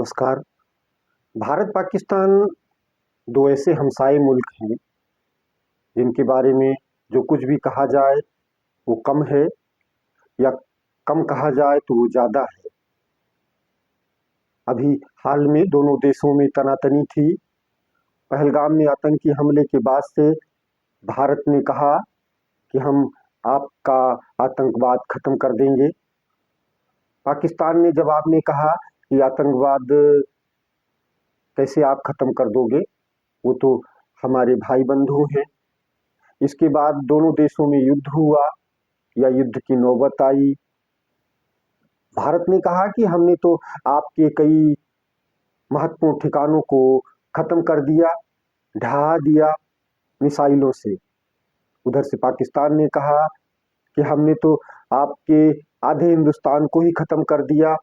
नमस्कार। भारत पाकिस्तान दो ऐसे हमसाए मुल्क हैं जिनके बारे में जो कुछ भी कहा जाए वो कम है, या कम कहा जाए तो वो ज़्यादा है। अभी हाल में दोनों देशों में तनातनी थी। पहलगाम में आतंकी हमले के बाद से भारत ने कहा कि हम आपका आतंकवाद ख़त्म कर देंगे। पाकिस्तान ने जवाब में कहा कि आतंकवाद कैसे आप ख़त्म कर दोगे, वो तो हमारे भाई बंधु हैं। इसके बाद दोनों देशों में युद्ध हुआ या युद्ध की नौबत आई। भारत ने कहा कि हमने तो आपके कई महत्वपूर्ण ठिकानों को ख़त्म कर दिया, ढहा दिया मिसाइलों से। उधर से पाकिस्तान ने कहा कि हमने तो आपके आधे हिंदुस्तान को ही ख़त्म कर दिया।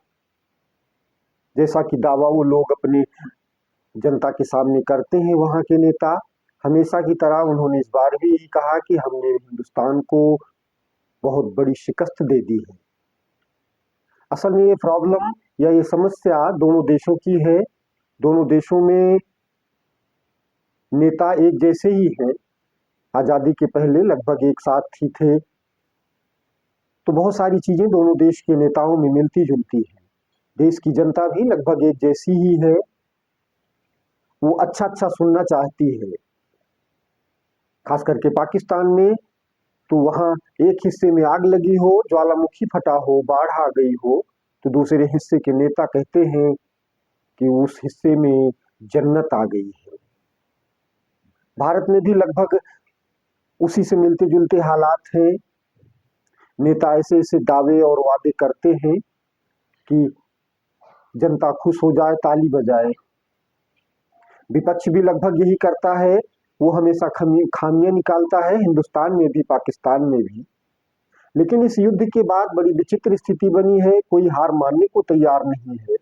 जैसा कि दावा वो लोग अपनी जनता के सामने करते हैं वहाँ के नेता, हमेशा की तरह उन्होंने इस बार भी यही कहा कि हमने हिंदुस्तान को बहुत बड़ी शिकस्त दे दी है। असल में ये प्रॉब्लम या ये समस्या दोनों देशों की है। दोनों देशों में नेता एक जैसे ही हैं। आज़ादी के पहले लगभग एक साथ ही थे, तो बहुत सारी चीज़ें दोनों देश के नेताओं में मिलती जुलती हैं। देश की जनता भी लगभग एक जैसी ही है, वो अच्छा अच्छा सुनना चाहती है। खास करके पाकिस्तान में तो वहाँ एक हिस्से में आग लगी हो, ज्वालामुखी फटा हो, बाढ़ आ गई हो, तो दूसरे हिस्से के नेता कहते हैं कि उस हिस्से में जन्नत आ गई है। भारत में भी लगभग उसी से मिलते जुलते हालात हैं। नेता ऐसे ऐसे दावे और वादे करते हैं कि जनता खुश हो जाए, ताली बजाए। विपक्ष भी लगभग यही करता है, वो हमेशा खामियां निकालता है, हिंदुस्तान में भी पाकिस्तान में भी। लेकिन इस युद्ध के बाद बड़ी विचित्र स्थिति बनी है, कोई हार मानने को तैयार नहीं है।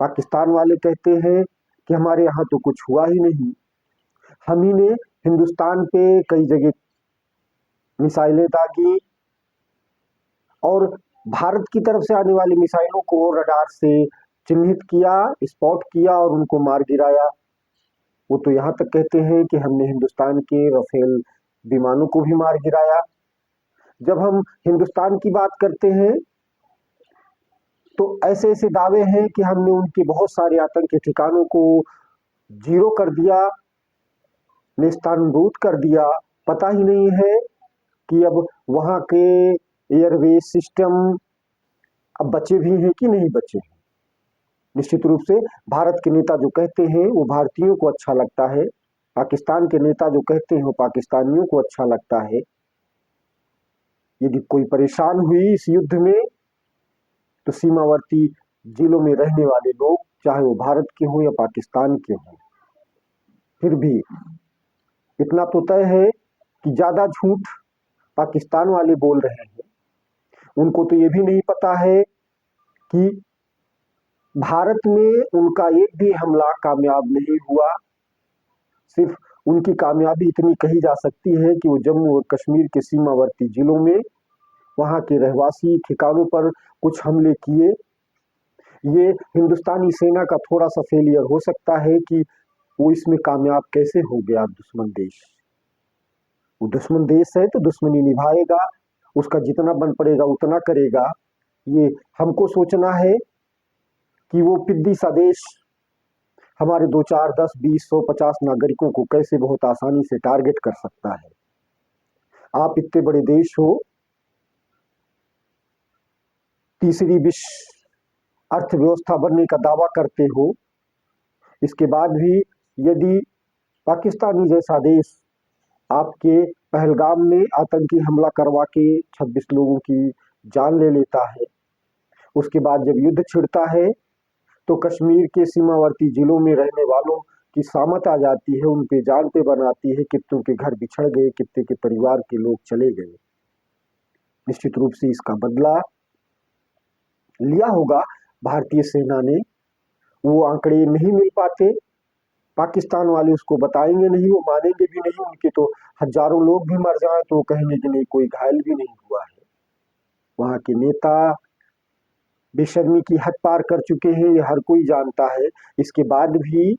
पाकिस्तान वाले कहते हैं कि हमारे यहाँ तो कुछ हुआ ही नहीं, हम ही ने हिंदुस्तान पे कई जगह मिसाइलें दागी और भारत की तरफ से आने वाली मिसाइलों को रडार से चिन्हित किया, स्पॉट किया और उनको मार गिराया। वो तो यहाँ तक कहते हैं कि हमने हिंदुस्तान के राफेल विमानों को भी मार गिराया। जब हम हिंदुस्तान की बात करते हैं तो ऐसे ऐसे दावे हैं कि हमने उनके बहुत सारे आतंकी ठिकानों को जीरो कर दिया, नेस्तानाबूद कर दिया। पता ही नहीं है कि अब वहाँ के एयरवेज सिस्टम अब बचे भी हैं कि नहीं बचे हैं। निश्चित रूप से भारत के नेता जो कहते हैं वो भारतीयों को अच्छा लगता है, पाकिस्तान के नेता जो कहते हैं वो पाकिस्तानियों को अच्छा लगता है। यदि कोई परेशान हुई इस युद्ध में तो सीमावर्ती जिलों में रहने वाले लोग, चाहे वो भारत के हों या पाकिस्तान के हों। फिर भी इतना तो तय है कि ज्यादा झूठ पाकिस्तान वाले बोल रहे हैं। उनको तो ये भी नहीं पता है कि भारत में उनका एक भी हमला कामयाब नहीं हुआ। सिर्फ उनकी कामयाबी इतनी कही जा सकती है कि वो जम्मू और कश्मीर के सीमावर्ती जिलों में वहाँ के रहवासी ठिकानों पर कुछ हमले किए। ये हिंदुस्तानी सेना का थोड़ा सा फेलियर हो सकता है कि वो इसमें कामयाब कैसे हो गया। दुश्मन देश, वो दुश्मन देश है तो दुश्मनी निभाएगा, उसका जितना बन पड़ेगा उतना करेगा। ये हमको सोचना है कि वो पिद्दी सा देश हमारे 2, 4, 10, 20, 100, 50 नागरिकों को कैसे बहुत आसानी से टारगेट कर सकता है। आप इतने बड़े देश हो, तीसरी विश्व अर्थव्यवस्था बनने का दावा करते हो, इसके बाद भी यदि पाकिस्तानी जैसा देश आपके पहलगाम में आतंकी हमला करवा के 26 लोगों की जान ले लेता है, उसके बाद जब युद्ध छिड़ता है तो कश्मीर के सीमावर्ती जिलों में रहने वालों की सामत आ जाती है, उन पे जान पे बनाती है, कितनों के घर बिछड़ गए, कितने के परिवार के लोग चले गए। निश्चित रूप से इसका बदला लिया होगा भारतीय सेना ने। वो आंकड़े नहीं मिल पाते, पाकिस्तान वाले उसको बताएंगे नहीं, वो मानेंगे भी नहीं। उनके तो हजारों लोग भी मर जाए तो वो कहेंगे कि नहीं, कोई घायल भी नहीं हुआ है। वहाँ के नेता बेशर्मी की हद पार कर चुके हैं, ये हर कोई जानता है। इसके बाद भी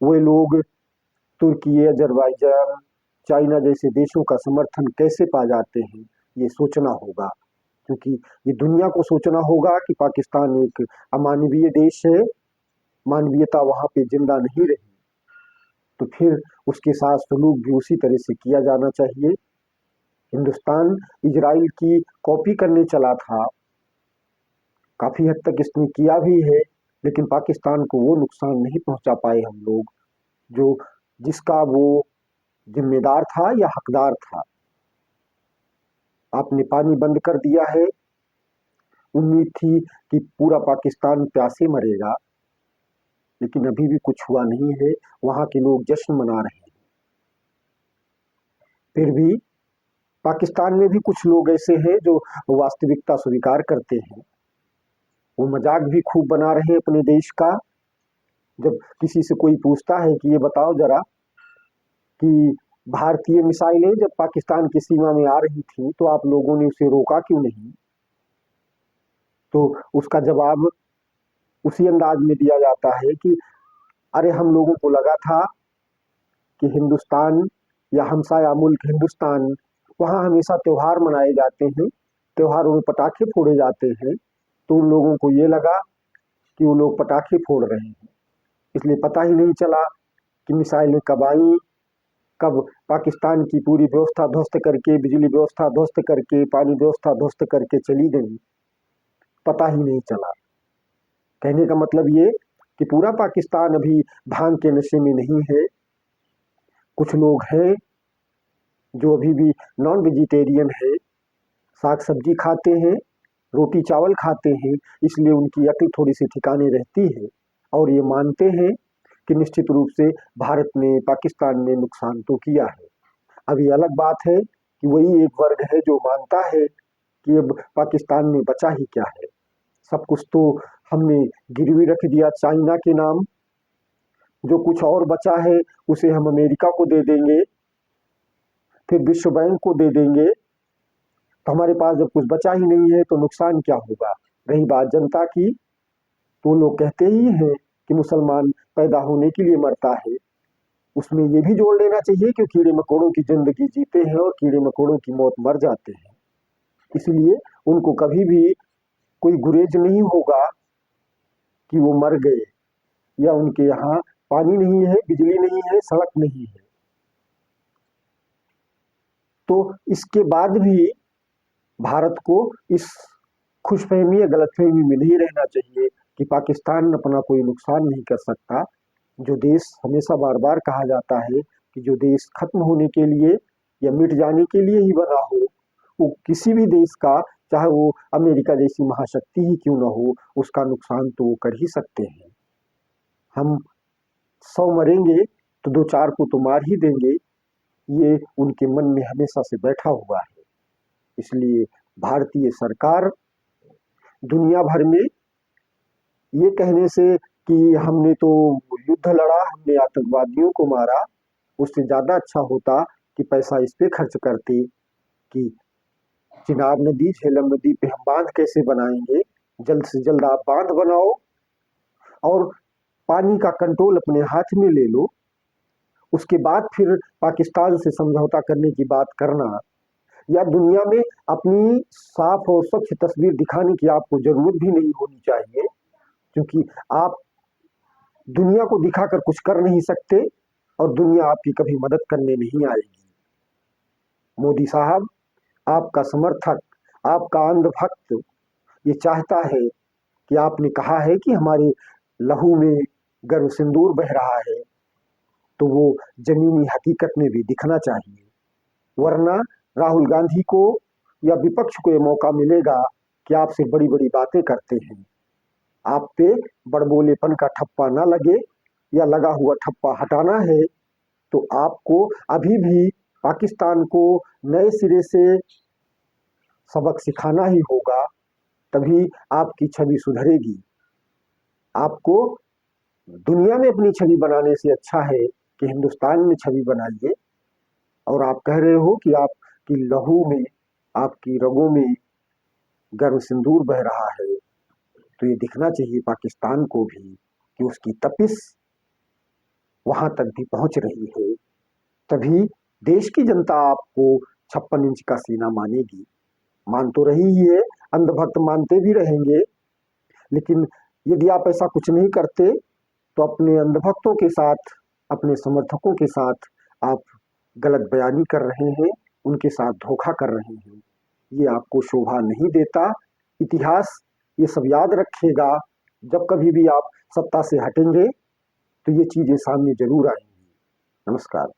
वे लोग तुर्की, अजरबैजान, चाइना जैसे देशों का समर्थन कैसे पा जाते हैं, ये सोचना होगा। क्योंकि ये दुनिया को सोचना होगा कि पाकिस्तान एक अमानवीय देश है, मानवीयता वहाँ पे जिंदा नहीं रही, तो फिर उसके साथ सलूक भी उसी तरह से किया जाना चाहिए। हिंदुस्तान इजराइल की कॉपी करने चला था, काफी हद तक इसने किया भी है, लेकिन पाकिस्तान को वो नुकसान नहीं पहुंचा पाए हम लोग जो जिसका वो जिम्मेदार था या हकदार था। आपने पानी बंद कर दिया है, उम्मीद थी कि पूरा पाकिस्तान प्यासे मरेगा, लेकिन अभी भी कुछ हुआ नहीं है। वहां के लोग जश्न मना रहे हैं। फिर भी पाकिस्तान में भी कुछ लोग ऐसे हैं जो वास्तविकता स्वीकार करते हैं। वो मजाक भी खूब बना रहे हैं अपने देश का। जब किसी से कोई पूछता है कि ये बताओ जरा कि भारतीय मिसाइलें जब पाकिस्तान की सीमा में आ रही थी तो आप लोगों ने उसे रोका क्यों नहीं, तो उसका जवाब उसी अंदाज में दिया जाता है कि अरे हम लोगों को लगा था कि हिंदुस्तान या हमसाया मुल्क हिंदुस्तान, वहाँ हमेशा त्योहार मनाए जाते हैं, त्योहारों में पटाखे फोड़े जाते हैं, तो उन लोगों को ये लगा कि वो लोग पटाखे फोड़ रहे हैं, इसलिए पता ही नहीं चला कि मिसाइलें कब आई, कब पाकिस्तान की पूरी व्यवस्था ध्वस्त करके, बिजली व्यवस्था ध्वस्त करके, पानी व्यवस्था ध्वस्त करके चली गई, पता ही नहीं चला। कहने का मतलब ये कि पूरा पाकिस्तान अभी भांग के नशे में नहीं है। कुछ लोग हैं जो अभी भी नॉन वेजिटेरियन है, साग सब्जी खाते हैं, रोटी चावल खाते हैं, इसलिए उनकी अक्ल थोड़ी सी ठिकाने रहती है और ये मानते हैं कि निश्चित रूप से भारत ने, पाकिस्तान ने नुकसान तो किया है। अब ये अलग बात है कि वही एक वर्ग है जो मानता है कि अब पाकिस्तान में बचा ही क्या है, सब कुछ तो हमने गिरवी रख दिया चाइना के नाम, जो कुछ और बचा है उसे हम अमेरिका को दे देंगे, फिर विश्व बैंक को दे देंगे, तो हमारे पास जब कुछ बचा ही नहीं है तो नुकसान क्या होगा। रही बात जनता की, तो लोग कहते ही हैं कि मुसलमान पैदा होने के लिए मरता है, उसमें ये भी जोड़ लेना चाहिए कि कीड़े मकोड़ों की जिंदगी जीते हैं और कीड़े मकोड़ों की मौत मर जाते हैं, इसलिए उनको कभी भी कोई गुरेज नहीं होगा कि वो मर गए या उनके यहाँ पानी नहीं है, बिजली नहीं है, सड़क नहीं है। तो इसके बाद भी भारत को इस खुशफहमी या गलतफहमी में नहीं रहना चाहिए कि पाकिस्तान अपना कोई नुकसान नहीं कर सकता। जो देश हमेशा बार बार कहा जाता है कि जो देश खत्म होने के लिए या मिट जाने के लिए ही बना हो, वो किसी भी देश का, चाहे वो अमेरिका जैसी महाशक्ति ही क्यों ना हो, उसका नुकसान तो वो कर ही सकते हैं। हम 100 मरेंगे तो 2-4 को तो मार ही देंगे, ये उनके मन में हमेशा से बैठा हुआ है। इसलिए भारतीय सरकार दुनिया भर में ये कहने से कि हमने तो युद्ध लड़ा, हमने आतंकवादियों को मारा, उससे ज्यादा अच्छा होता कि पैसा इस पे खर्च करते कि चिनाब नदी, झेलम नदी पे हम बांध कैसे बनाएंगे, जल्द से जल्द आप बांध बनाओ और पानी का कंट्रोल अपने हाथ में ले लो, उसके बाद फिर पाकिस्तान से समझौता करने की बात करना, या दुनिया में अपनी साफ और स्वच्छ तस्वीर दिखाने की आपको जरूरत भी नहीं होनी चाहिए, क्योंकि आप दुनिया को दिखाकर कुछ कर नहीं सकते और दुनिया आपकी कभी मदद करने नहीं आएगी। मोदी साहब, आपका समर्थक, आपका अंधभक्त ये चाहता है कि आपने कहा है कि हमारे लहू में गर्व सिंदूर बह रहा है, तो वो जमीनी हकीकत में भी दिखना चाहिए, वरना राहुल गांधी को या विपक्ष को ये मौका मिलेगा कि आपसे बड़ी बड़ी बातें करते हैं, आप पे बड़बोलेपन का ठप्पा ना लगे या लगा हुआ ठप्पा हटाना है तो आपको अभी भी पाकिस्तान को नए सिरे से सबक सिखाना ही होगा, तभी आपकी छवि सुधरेगी। आपको दुनिया में अपनी छवि बनाने से अच्छा है कि हिंदुस्तान में छवि बनाइए। और आप कह रहे हो कि आपकी लहू में, आपकी रगों में गर्व सिंदूर बह रहा है, तो ये दिखना चाहिए पाकिस्तान को भी कि उसकी तपिश वहां तक भी पहुंच रही है। तभी देश की जनता आपको 56 इंच का सीना मानेगी। मान तो रही ही है, अंधभक्त मानते भी रहेंगे, लेकिन यदि आप ऐसा कुछ नहीं करते तो अपने अंधभक्तों के साथ, अपने समर्थकों के साथ आप गलत बयानी कर रहे हैं, उनके साथ धोखा कर रहे हैं। ये आपको शोभा नहीं देता। इतिहास ये सब याद रखेगा। जब कभी भी आप सत्ता से हटेंगे तो ये चीजें सामने जरूर आएंगी। नमस्कार।